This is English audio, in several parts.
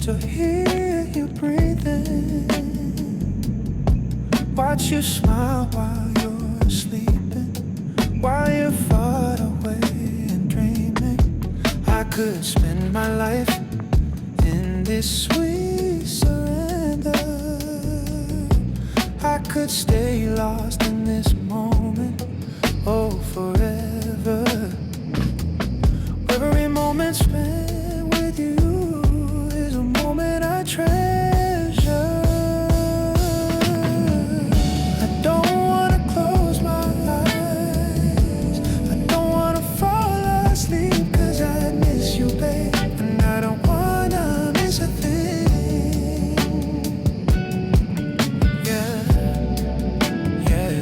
to hear you breathing, watch you smile while you're sleeping, while you're far away and dreaming. I could spend my life in this sweet surrender. I could stay lost in this moment, oh, forever. Every moment spent with you is a moment I treasure. I don't wanna close my eyes, I don't wanna fall asleep, 'cause I miss you, babe, and I don't wanna miss a thing. Yeah, yeah.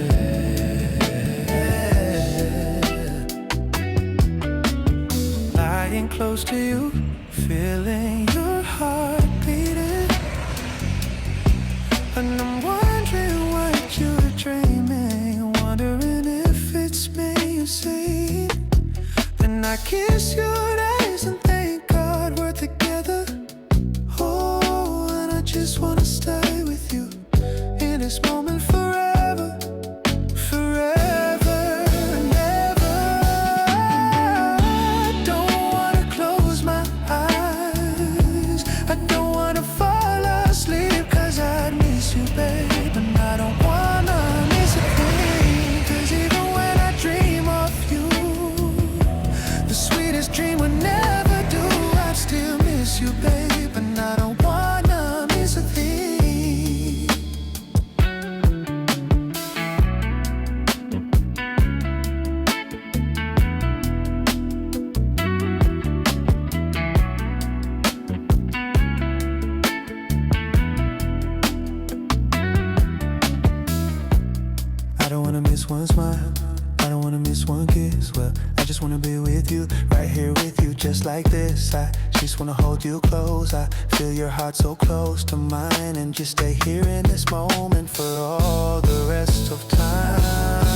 Lying close to you, feeling your heart beating, and I'm wondering what you're dreaming, wondering if it's me you see. Then I kiss your eyes and thank God we're together. Oh, and I just wanna stay with you in this moment forever, forever and ever. I don't wanna close my eyes, I don't wanna fall asleep, 'cause I miss you, babe, and I don't wanna miss a thing. 'Cause even when I dream of you, the sweetest dream would never do, I still miss you, babe, and I don't wanna miss a thing. I don't wanna miss one smile, I don't wanna miss one kiss. Well, I just wanna be with you, right here with you, just like this. I just wanna hold you close, I feel your heart so close to mine, and just stay here in this moment for all the rest of time.